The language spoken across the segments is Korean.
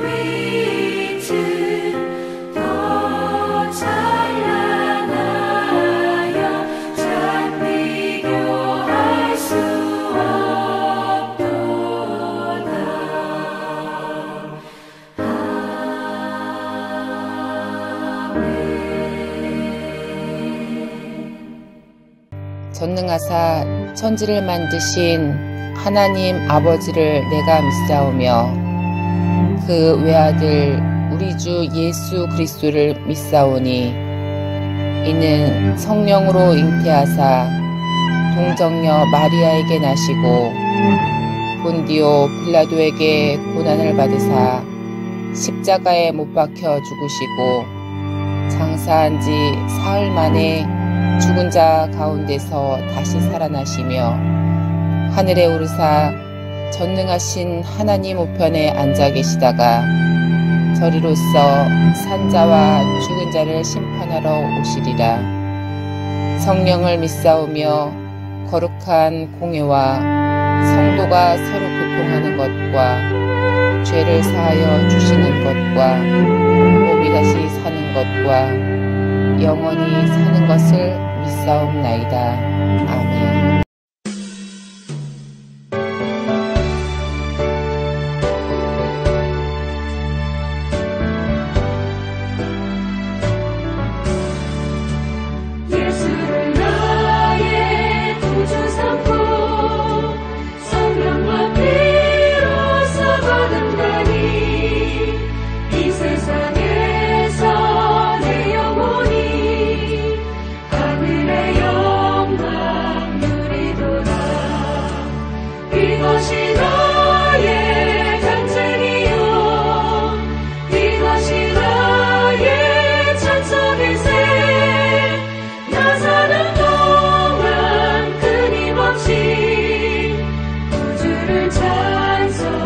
빛은 더 찬란하여 참 비교할 수 없도다. 전능하사 천지를 만드신 하나님 아버지를 내가 믿사오며 그 외아들 우리 주 예수 그리스도를 믿사오니 이는 성령으로 잉태하사 동정녀 마리아에게 나시고 본디오 빌라도에게 고난을 받으사 십자가에 못 박혀 죽으시고 장사한 지 사흘 만에 죽은 자 가운데서 다시 살아나시며 하늘에 오르사 전능하신 하나님 우편에 앉아 계시다가 저리로서 산자와 죽은 자를 심판하러 오시리라. 성령을 믿사오며 거룩한 공회와 성도가 서로 교통하는 것과 죄를 사하여 주시는 것과 몸이 다시 사는 것과 영원히 사는 것을 믿사옵나이다. 아멘. 예수를 나의 구주 삼고 성령과 피로써 거듭나니 이 세상에서 내 영혼이 하늘의 영광 누리도다. 이것이 나의 간증이요 이것이 나의 찬송일세. 나 사는 동안 끊임없이 구주를 찬송하리로다.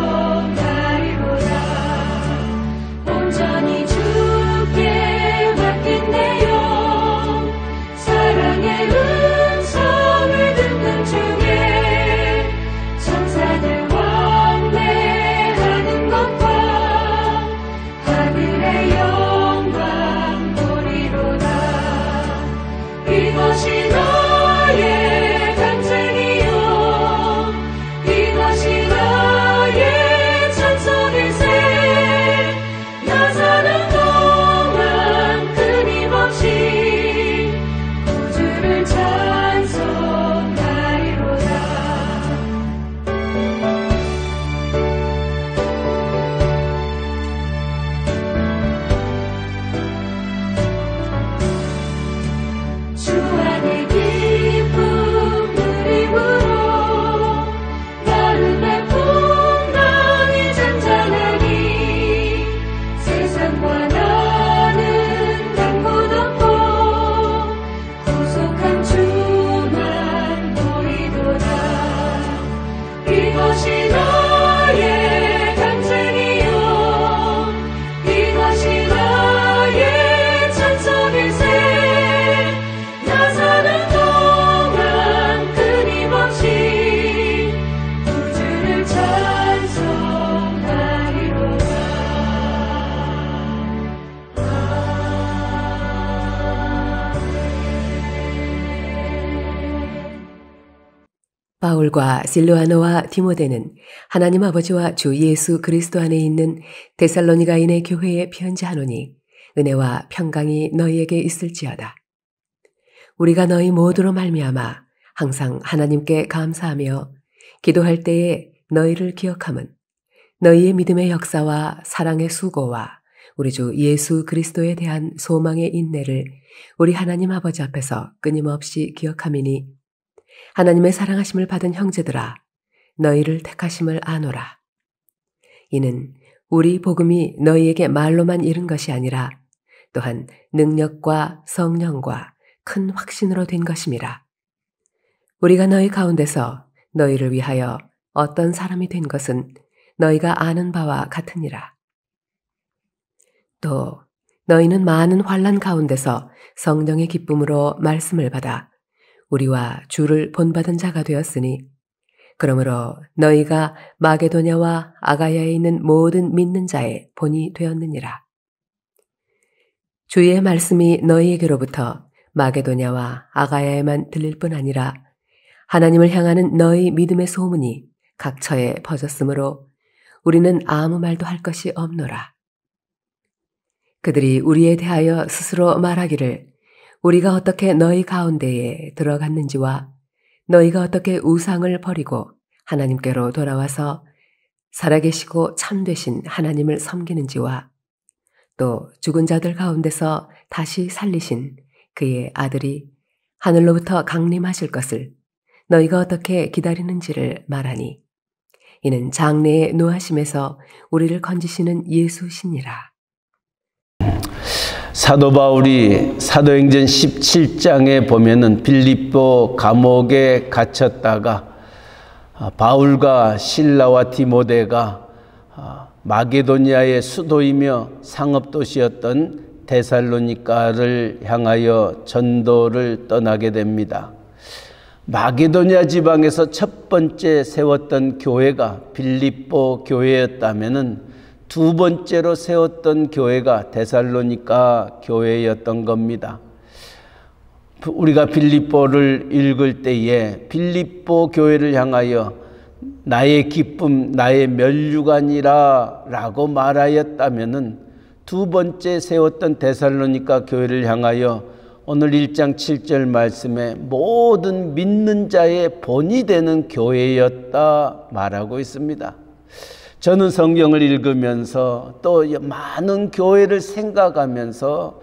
온전히 주께 맡긴 내 영 사랑의 음성을 듣는 중에 천사들 왕래하는 것과 하늘의 영광 보리로다. 이것이 나의 간증이요 이것이 나의 찬송일세. 나 사는 동안 끊임없이 구주를 찬송하리로다. 주 안의 기쁨 누림으로 마음의 풍랑이 잔잔하니 세상과 나는 간 곳 없고 구속한 주만 보이도다. 이것이 나의 간증이요 이것이 나의 찬송일세. 나 사는 동안 끊임없이 구주를 찬송하리로다. 바울과 실로아노와 디모데는 하나님 아버지와 주 예수 그리스도 안에 있는 데살로니가인의 교회에 편지하노니 은혜와 평강이 너희에게 있을지어다. 우리가 너희 모두로 말미암아 항상 하나님께 감사하며 기도할 때에 너희를 기억함은 너희의 믿음의 역사와 사랑의 수고와 우리 주 예수 그리스도에 대한 소망의 인내를 우리 하나님 아버지 앞에서 끊임없이 기억함이니 하나님의 사랑하심을 받은 형제들아 너희를 택하심을 아노라. 이는 우리 복음이 너희에게 말로만 이른 것이 아니라 또한 능력과 성령과 큰 확신으로 된 것임이라. 우리가 너희 가운데서 너희를 위하여 어떤 사람이 된 것은 너희가 아는 바와 같으니라. 또 너희는 많은 환난 가운데서 성령의 기쁨으로 말씀을 받아 우리와 주를 본받은 자가 되었으니 그러므로 너희가 마게도냐와 아가야에 있는 모든 믿는 자의 본이 되었느니라. 주의 말씀이 너희에게로부터 마게도냐와 아가야에만 들릴 뿐 아니라 하나님을 향하는 너희 믿음의 소문이 각처에 퍼졌으므로 우리는 아무 말도 할 것이 없노라. 그들이 우리에 대하여 스스로 말하기를 우리가 어떻게 너희 가운데에 들어갔는지와 너희가 어떻게 우상을 버리고 하나님께로 돌아와서 살아계시고 참되신 하나님을 섬기는지와 또 죽은 자들 가운데서 다시 살리신 그의 아들이 하늘로부터 강림하실 것을 너희가 어떻게 기다리는지를 말하니 이는 장래의 노하심에서 우리를 건지시는 예수시니라. 사도 바울이 사도행전 17장에 보면은 빌립보 감옥에 갇혔다가 바울과 실라와 디모데가 마게도니아의 수도이며 상업도시였던 데살로니가를 향하여 전도를 떠나게 됩니다. 마게도니아 지방에서 첫 번째 세웠던 교회가 빌립보 교회였다면은 두 번째로 세웠던 교회가 데살로니가 교회였던 겁니다. 우리가 빌립보를 읽을 때에 빌립보 교회를 향하여 나의 기쁨, 나의 면류관이라 라고 말하였다면은 두 번째 세웠던 데살로니가 교회를 향하여 오늘 1장 7절 말씀에 모든 믿는 자의 본이 되는 교회였다 말하고 있습니다. 저는 성경을 읽으면서 또 많은 교회를 생각하면서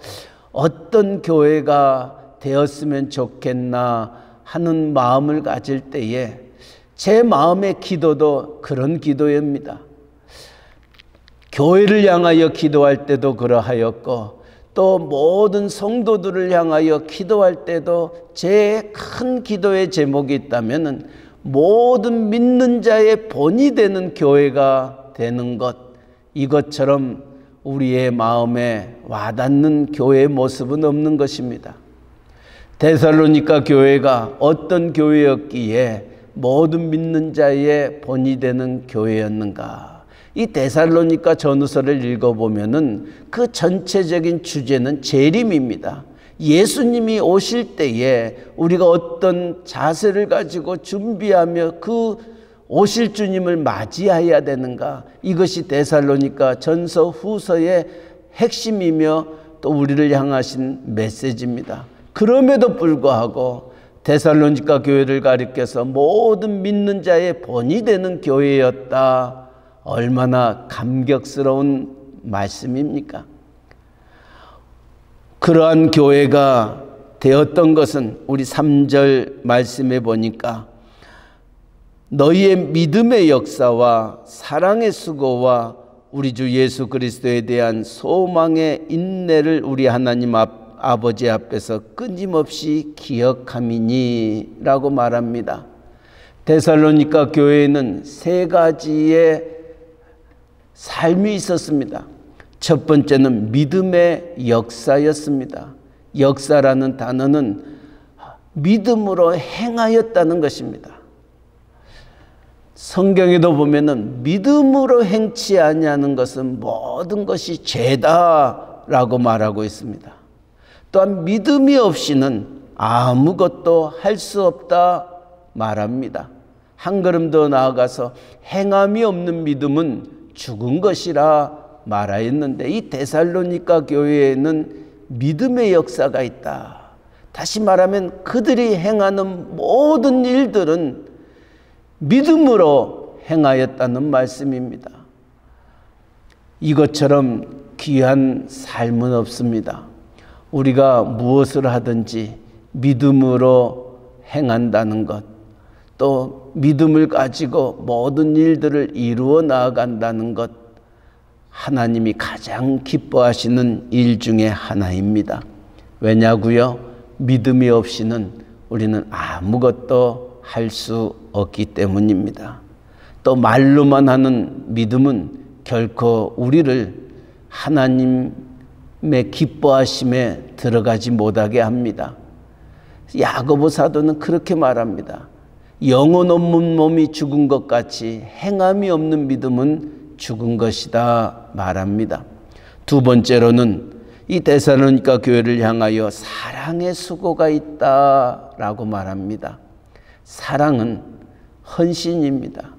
어떤 교회가 되었으면 좋겠나 하는 마음을 가질 때에 제 마음의 기도도 그런 기도입니다. 교회를 향하여 기도할 때도 그러하였고 또 모든 성도들을 향하여 기도할 때도 제 큰 기도의 제목이 있다면 모든 믿는 자의 본이 되는 교회가 되는 것, 이것처럼 우리의 마음에 와닿는 교회의 모습은 없는 것입니다. 데살로니가 교회가 어떤 교회였기에 모든 믿는 자의 본이 되는 교회였는가? 이 데살로니가 전후서를 읽어보면은 그 전체적인 주제는 재림입니다. 예수님이 오실 때에 우리가 어떤 자세를 가지고 준비하며 그 오실 주님을 맞이해야 되는가? 이것이 데살로니가 전서 후서의 핵심이며 또 우리를 향하신 메시지입니다. 그럼에도 불구하고 데살로니가 교회를 가리켜서 모든 믿는 자의 본이 되는 교회였다. 얼마나 감격스러운 말씀입니까? 그러한 교회가 되었던 것은 우리 3절 말씀에 보니까 너희의 믿음의 역사와 사랑의 수고와 우리 주 예수 그리스도에 대한 소망의 인내를 우리 하나님 아버지 앞에서 끊임없이 기억함이니 라고 말합니다. 데살로니가 교회에는 세 가지의 삶이 있었습니다. 첫 번째는 믿음의 역사였습니다. 역사라는 단어는 믿음으로 행하였다는 것입니다. 성경에도 보면은 믿음으로 행치 아니하는 것은 모든 것이 죄다라고 말하고 있습니다. 또한 믿음이 없이는 아무것도 할 수 없다 말합니다. 한 걸음 더 나아가서 행함이 없는 믿음은 죽은 것이라 말하였는데 이 데살로니가 교회에는 믿음의 역사가 있다. 다시 말하면 그들이 행하는 모든 일들은 믿음으로 행하였다는 말씀입니다. 이것처럼 귀한 삶은 없습니다. 우리가 무엇을 하든지 믿음으로 행한다는 것, 또 믿음을 가지고 모든 일들을 이루어 나아간다는 것, 하나님이 가장 기뻐하시는 일 중에 하나입니다. 왜냐고요? 믿음이 없이는 우리는 아무것도 할 수 없기 때문입니다. 또 말로만 하는 믿음은 결코 우리를 하나님의 기뻐하심에 들어가지 못하게 합니다. 야고보 사도는 그렇게 말합니다. 영혼 없는 몸이 죽은 것 같이 행함이 없는 믿음은 죽은 것이다 말합니다. 두 번째로는 이 데살로니가 교회를 향하여 사랑의 수고가 있다라고 말합니다. 사랑은 헌신입니다.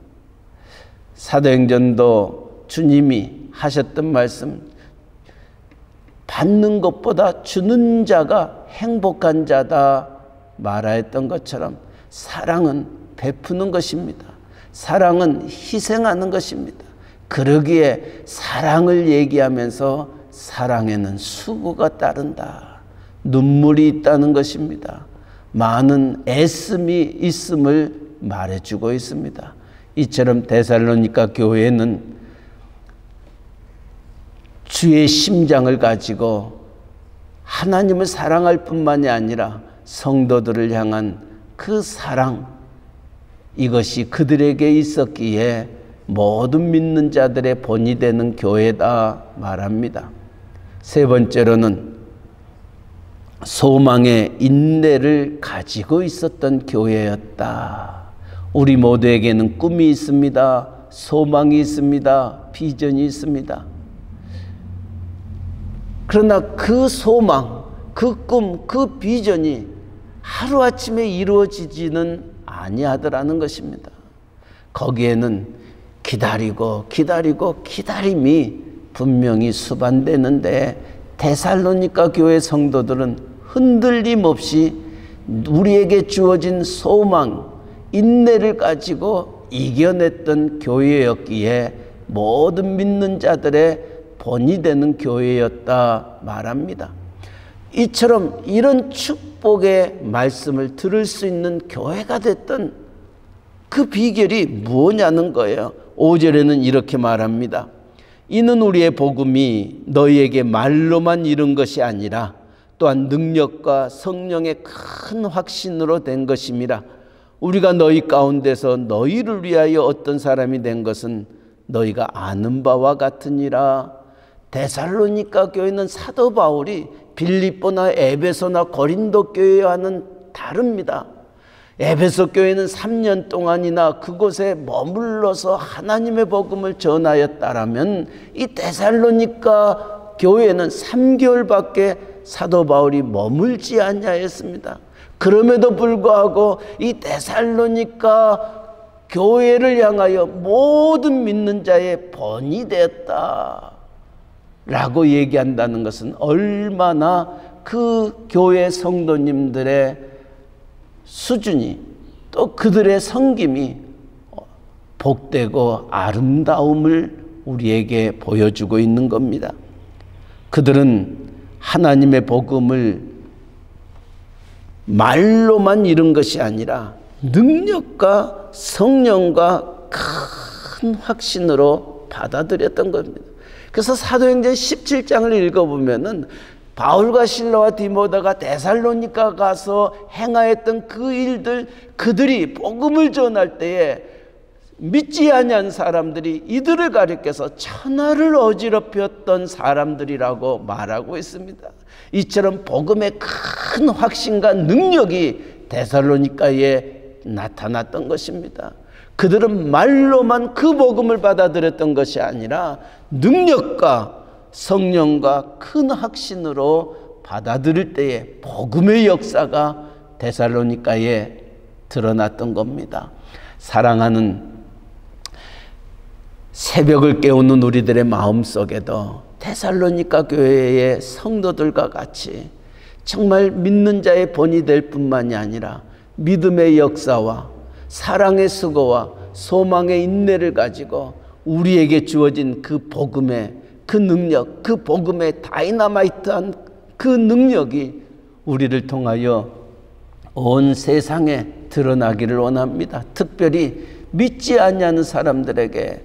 사도행전도 주님이 하셨던 말씀, 받는 것보다 주는 자가 행복한 자다 말하였던 것처럼 사랑은 베푸는 것입니다. 사랑은 희생하는 것입니다. 그러기에 사랑을 얘기하면서 사랑에는 수고가 따른다, 눈물이 있다는 것입니다. 많은 애씀이 있음을 말해주고 있습니다. 이처럼 데살로니가 교회는 주의 심장을 가지고 하나님을 사랑할 뿐만이 아니라 성도들을 향한 그 사랑, 이것이 그들에게 있었기에 모든 믿는 자들의 본이 되는 교회다 말합니다. 세 번째로는 소망의 인내를 가지고 있었던 교회였다. 우리 모두에게는 꿈이 있습니다. 소망이 있습니다. 비전이 있습니다. 그러나 그 소망, 그 꿈, 그 비전이 하루아침에 이루어지지는 아니하더라는 것입니다. 거기에는 기다림이 분명히 수반되는데 데살로니가 교회 성도들은 흔들림 없이 우리에게 주어진 소망, 인내를 가지고 이겨냈던 교회였기에 모든 믿는 자들의 본이 되는 교회였다 말합니다. 이처럼 이런 축복의 말씀을 들을 수 있는 교회가 됐던 그 비결이 무엇냐는 거예요. 5절에는 이렇게 말합니다. 이는 우리의 복음이 너희에게 말로만 이룬 것이 아니라 또한 능력과 성령의 큰 확신으로 된 것임이라. 우리가 너희 가운데서 너희를 위하여 어떤 사람이 된 것은 너희가 아는 바와 같으니라. 데살로니가 교회는 사도 바울이 빌립보나 에베소나 고린도 교회와는 다릅니다. 에베소 교회는 3년 동안이나 그곳에 머물러서 하나님의 복음을 전하였다라면 이 데살로니가 교회는 3개월밖에 사도 바울이 머물지 않냐였습니다. 그럼에도 불구하고 이 데살로니가 교회를 향하여 모든 믿는 자의 본이 되었다 라고 얘기한다는 것은 얼마나 그 교회 성도님들의 수준이 또 그들의 섬김이 복되고 아름다움을 우리에게 보여주고 있는 겁니다. 그들은 하나님의 복음을 말로만 이룬 것이 아니라 능력과 성령과 큰 확신으로 받아들였던 겁니다. 그래서 사도행전 17장을 읽어보면은 바울과 실라와 디모데가 데살로니가 가서 행하였던 그 일들, 그들이 복음을 전할 때에 믿지 아니한 사람들이 이들을 가리켜서 천하를 어지럽혔던 사람들이라고 말하고 있습니다. 이처럼 복음의 큰 확신과 능력이 데살로니가에 나타났던 것입니다. 그들은 말로만 그 복음을 받아들였던 것이 아니라 능력과 성령과 큰 확신으로 받아들일 때에 복음의 역사가 데살로니가에 드러났던 겁니다. 사랑하는 새벽을 깨우는 우리들의 마음속에도 데살로니가 교회의 성도들과 같이 정말 믿는 자의 본이 될 뿐만이 아니라 믿음의 역사와 사랑의 수고와 소망의 인내를 가지고 우리에게 주어진 그 복음의 그 능력, 그 복음의 다이나마이트한 그 능력이 우리를 통하여 온 세상에 드러나기를 원합니다. 특별히 믿지 아니하는 사람들에게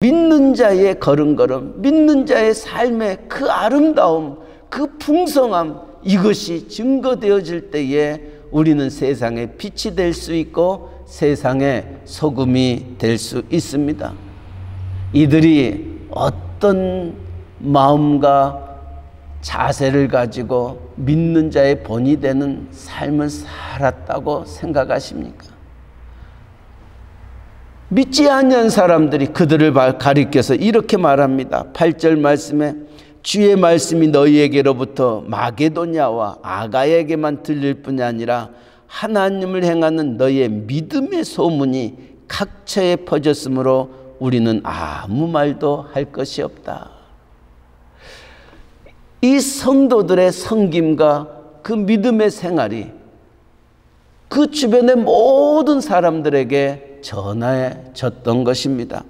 믿는 자의 걸음걸음, 믿는 자의 삶의 그 아름다움, 그 풍성함, 이것이 증거되어질 때에 우리는 세상의 빛이 될 수 있고 세상의 소금이 될 수 있습니다. 이들이 어떤 마음과 자세를 가지고 믿는 자의 본이 되는 삶을 살았다고 생각하십니까? 믿지 않는 사람들이 그들을 가리켜서 이렇게 말합니다. 8절 말씀에 주의 말씀이 너희에게로부터 마게도냐와 아가야에게만 들릴 뿐이 아니라 하나님을 행하는 너희의 믿음의 소문이 각처에 퍼졌으므로 우리는 아무 말도 할 것이 없다. 이 성도들의 섬김과 그 믿음의 생활이 그 주변의 모든 사람들에게 전해졌던 것입니다.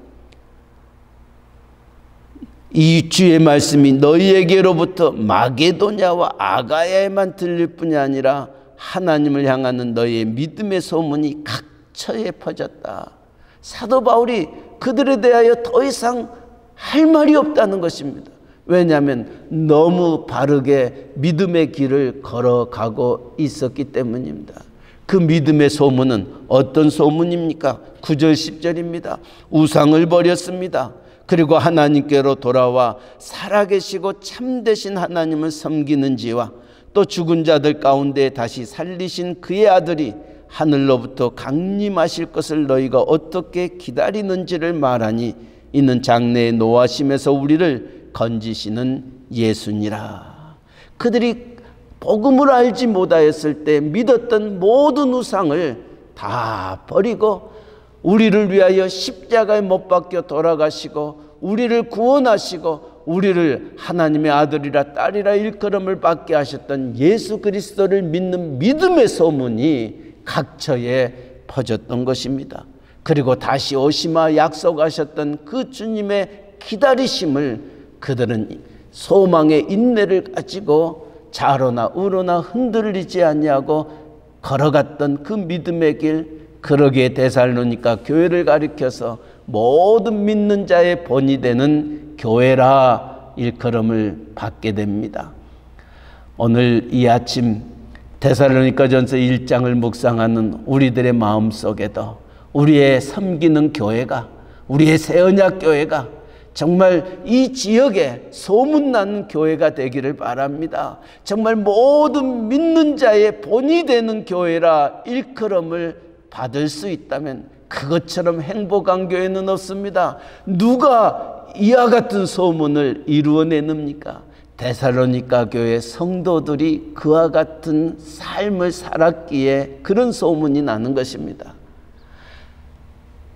이 주의 말씀이 너희에게로부터 마게도냐와 아가야에만 들릴 뿐이 아니라 하나님을 향하는 너희의 믿음의 소문이 각처에 퍼졌다. 사도 바울이 그들에 대하여 더 이상 할 말이 없다는 것입니다. 왜냐하면 너무 바르게 믿음의 길을 걸어가고 있었기 때문입니다. 그 믿음의 소문은 어떤 소문입니까? 9절 10절입니다. 우상을 버렸습니다. 그리고 하나님께로 돌아와 살아계시고 참되신 하나님을 섬기는지와 또 죽은 자들 가운데 다시 살리신 그의 아들이 하늘로부터 강림하실 것을 너희가 어떻게 기다리는지를 말하니 이는 장래의 노하심에서 우리를 건지시는 예수니라. 그들이 복음을 알지 못하였을 때 믿었던 모든 우상을 다 버리고 우리를 위하여 십자가에 못 박혀 돌아가시고 우리를 구원하시고 우리를 하나님의 아들이라 딸이라 일컬음을 받게 하셨던 예수 그리스도를 믿는 믿음의 소문이 각처에 퍼졌던 것입니다. 그리고 다시 오시마 약속하셨던 그 주님의 기다리심을 그들은 소망의 인내를 가지고 좌로나 우로나 흔들리지 아니하고 걸어갔던 그 믿음의 길, 그러기에 데살로니가 교회를 가리켜서 모든 믿는 자의 본이 되는 교회라 일컬음을 받게 됩니다. 오늘 이 아침 데살로니가전서 1장을 묵상하는 우리들의 마음속에도 우리의 섬기는 교회가, 우리의 새언약 교회가 정말 이 지역에 소문난 교회가 되기를 바랍니다. 정말 모든 믿는 자의 본이 되는 교회라 일컬음을 받을 수 있다면 그것처럼 행복한 교회는 없습니다. 누가 이와 같은 소문을 이루어내는입니까? 데살로니가 교회 성도들이 그와 같은 삶을 살았기에 그런 소문이 나는 것입니다.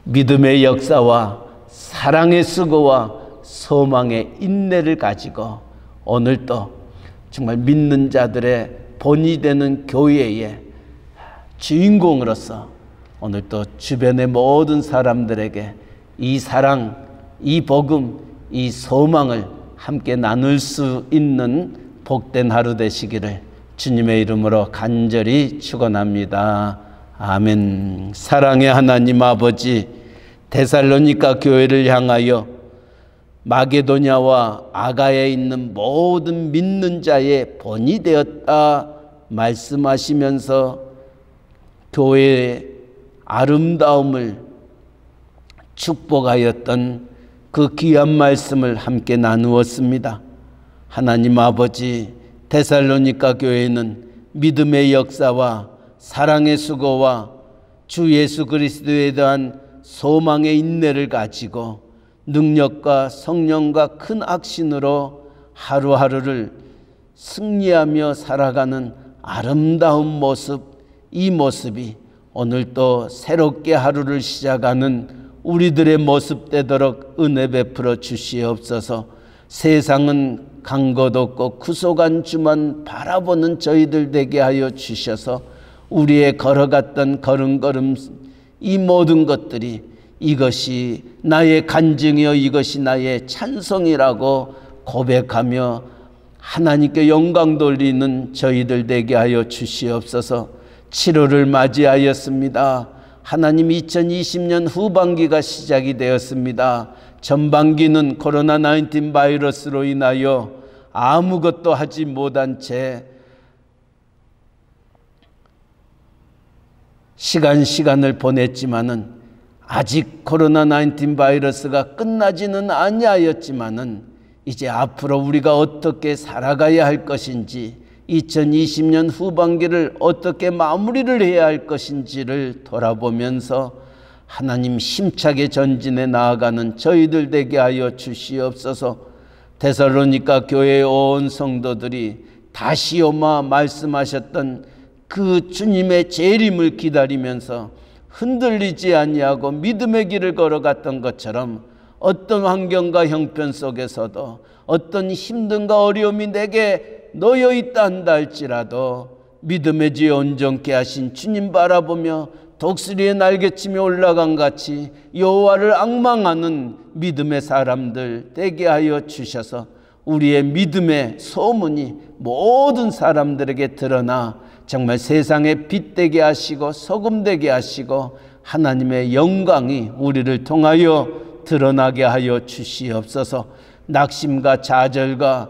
믿음의 역사와 사랑의 수고와 소망의 인내를 가지고 오늘도 정말 믿는 자들의 본이 되는 교회의 주인공으로서 오늘도 주변의 모든 사람들에게 이 사랑, 이 복음, 이 소망을 함께 나눌 수 있는 복된 하루 되시기를 주님의 이름으로 간절히 축원합니다. 아멘. 사랑의 하나님 아버지, 데살로니가 교회를 향하여 마게도냐와 아가야에 있는 모든 믿는 자의 본이 되었다 말씀하시면서 교회의 아름다움을 축복하였던 그 귀한 말씀을 함께 나누었습니다. 하나님 아버지, 데살로니가 교회는 믿음의 역사와 사랑의 수고와 주 예수 그리스도에 대한 소망의 인내를 가지고 능력과 성령과 큰 악신으로 하루하루를 승리하며 살아가는 아름다운 모습, 이 모습이 오늘 또 새롭게 하루를 시작하는 우리들의 모습 되도록 은혜 베풀어 주시옵소서. 세상은 간 것 없고 구속한 주만 바라보는 저희들 되게 하여 주셔서 우리의 걸어갔던 걸음걸음 이 모든 것들이 이것이 나의 간증이요 이것이 나의 찬송이라고 고백하며 하나님께 영광 돌리는 저희들 되게 하여 주시옵소서. 7월을 맞이하였습니다. 하나님, 2020년 후반기가 시작이 되었습니다. 전반기는 코로나19 바이러스로 인하여 아무것도 하지 못한 채 시간을 보냈지만은 아직 코로나19 바이러스가 끝나지는 아니하였지만은 이제 앞으로 우리가 어떻게 살아가야 할 것인지 2020년 후반기를 어떻게 마무리를 해야 할 것인지를 돌아보면서 하나님 힘차게 전진해 나아가는 저희들 되게 하여 주시옵소서. 데살로니가 교회의 온 성도들이 다시 오마 말씀하셨던 그 주님의 재림을 기다리면서 흔들리지 아니하고 믿음의 길을 걸어갔던 것처럼 어떤 환경과 형편 속에서도 어떤 힘든가 어려움이 내게 놓여 있다 한다 할지라도 믿음의 지에 온전케 하신 주님 바라보며 독수리의 날개치며 올라간 같이 여호와를 앙망하는 믿음의 사람들 되게 하여 주셔서 우리의 믿음의 소문이 모든 사람들에게 드러나 정말 세상에 빛 되게 하시고 소금 되게 하시고 하나님의 영광이 우리를 통하여 드러나게 하여 주시옵소서. 낙심과 좌절과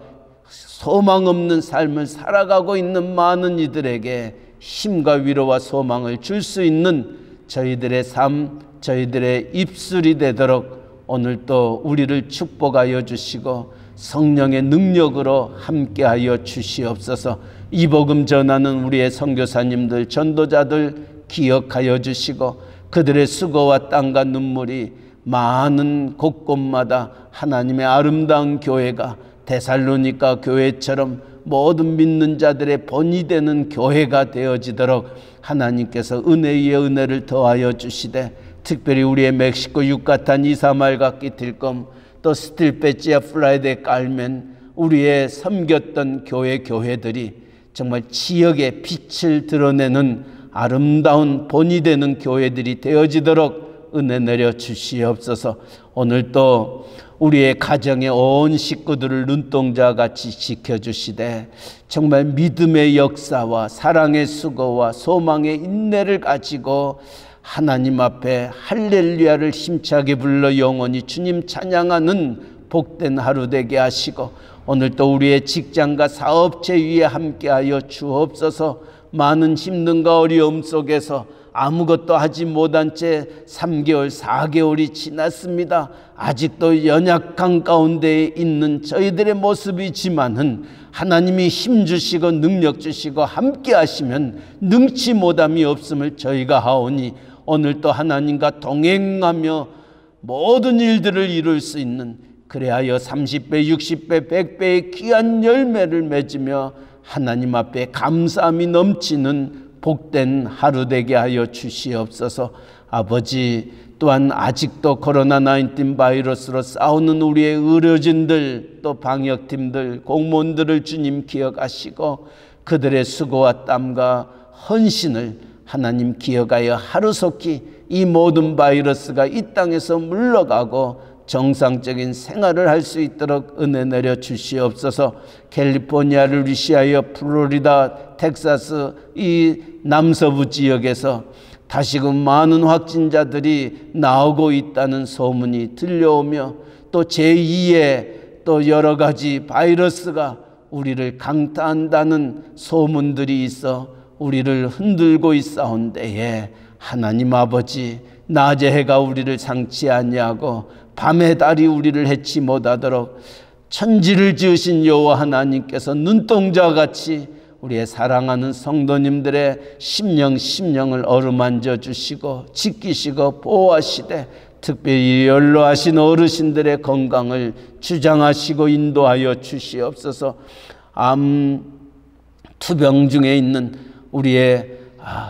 소망 없는 삶을 살아가고 있는 많은 이들에게 힘과 위로와 소망을 줄 수 있는 저희들의 삶, 저희들의 입술이 되도록 오늘 또 우리를 축복하여 주시고 성령의 능력으로 함께하여 주시옵소서. 이 복음 전하는 우리의 선교사님들, 전도자들 기억하여 주시고 그들의 수고와 땀과 눈물이 많은 곳곳마다 하나님의 아름다운 교회가 데살로니가 교회처럼 모든 믿는 자들의 본이 되는 교회가 되어지도록 하나님께서 은혜 위에 은혜를 더하여 주시되, 특별히 우리의 멕시코 유카탄 이사말 각기 딜검 또 스틸베지아 플라이데 깔멘 우리의 섬겼던 교회들이 정말 지역의 빛을 드러내는 아름다운 본이 되는 교회들이 되어지도록 은혜 내려 주시옵소서. 오늘 또 우리의 가정의 온 식구들을 눈동자같이 지켜주시되 정말 믿음의 역사와 사랑의 수고와 소망의 인내를 가지고 하나님 앞에 할렐루야를 힘차게 불러 영원히 주님 찬양하는 복된 하루 되게 하시고, 오늘 또 우리의 직장과 사업체 위에 함께하여 주옵소서. 많은 힘든가 어려움 속에서 아무것도 하지 못한 채 3개월, 4개월이 지났습니다. 아직도 연약한 가운데 있는 저희들의 모습이지만은 하나님이 힘 주시고 능력 주시고 함께 하시면 능치 못함이 없음을 저희가 하오니, 오늘 또 하나님과 동행하며 모든 일들을 이룰 수 있는, 그래하여 30배, 60배, 100배의 귀한 열매를 맺으며 하나님 앞에 감사함이 넘치는 복된 하루 되게 하여 주시옵소서. 아버지, 또한 아직도 코로나19 바이러스로 싸우는 우리의 의료진들, 또 방역팀들, 공무원들을 주님 기억하시고 그들의 수고와 땀과 헌신을 하나님 기억하여 하루속히 이 모든 바이러스가 이 땅에서 물러가고 정상적인 생활을 할 수 있도록 은혜 내려 주시옵소서. 캘리포니아를 위시하여 플로리다, 텍사스 이 남서부 지역에서 다시금 많은 확진자들이 나오고 있다는 소문이 들려오며, 또 제2의 또 여러 가지 바이러스가 우리를 강타한다는 소문들이 있어 우리를 흔들고 있사온데에, 하나님 아버지, 낮의 해가 우리를 상치 아니하고 밤의 달이 우리를 해치 못하도록 천지를 지으신 여호와 하나님께서 눈동자같이 우리의 사랑하는 성도님들의 심령을 어루만져 주시고 지키시고 보호하시되, 특별히 연로하신 어르신들의 건강을 주장하시고 인도하여 주시옵소서. 암 투병 중에 있는 우리의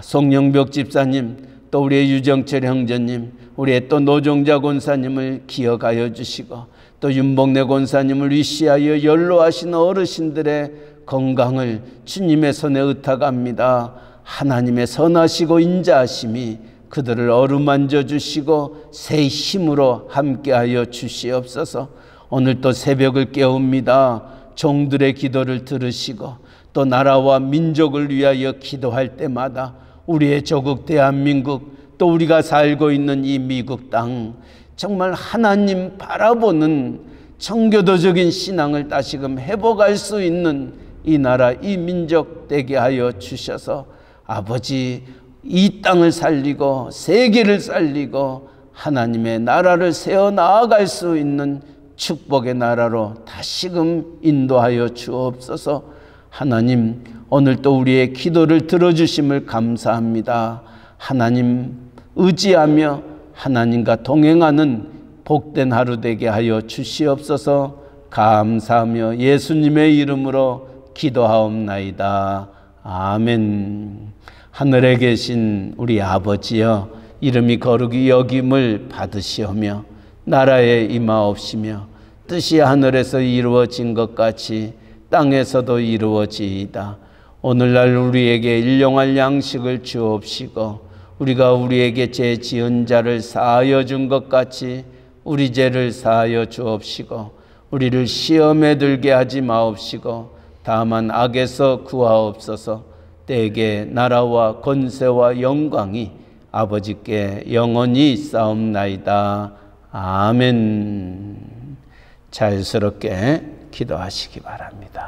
송영벽 집사님, 또 우리의 유정철 형제님, 우리의 또 노종자 권사님을 기억하여 주시고, 또 윤복래 권사님을 위시하여 연로하신 어르신들의 건강을 주님의 손에 의탁합니다. 하나님의 선하시고 인자하심이 그들을 어루만져 주시고 새 힘으로 함께하여 주시옵소서. 오늘 또 새벽을 깨웁니다. 종들의 기도를 들으시고 또 나라와 민족을 위하여 기도할 때마다 우리의 조국 대한민국, 또 우리가 살고 있는 이 미국 땅, 정말 하나님 바라보는 청교도적인 신앙을 다시금 회복할 수 있는 이 나라, 이 민족 되게 하여 주셔서 아버지, 이 땅을 살리고 세계를 살리고 하나님의 나라를 세워 나아갈 수 있는 축복의 나라로 다시금 인도하여 주옵소서. 하나님, 오늘 또 우리의 기도를 들어주심을 감사합니다. 하나님 의지하며 하나님과 동행하는 복된 하루 되게 하여 주시옵소서. 감사하며 예수님의 이름으로 기도하옵나이다. 아멘. 하늘에 계신 우리 아버지여, 이름이 거룩히 여김을 받으시오며 나라에 임하옵시며 뜻이 하늘에서 이루어진 것 같이 땅에서도 이루어지이다. 오늘날 우리에게 일용할 양식을 주옵시고 우리가 우리에게 죄 지은 자를 사하여 준 것 같이 우리 죄를 사하여 주옵시고 우리를 시험에 들게 하지 마옵시고 다만 악에서 구하옵소서. 때에게 나라와 권세와 영광이 아버지께 영원히 있사옵나이다. 아멘. 자유스럽게 기도하시기 바랍니다.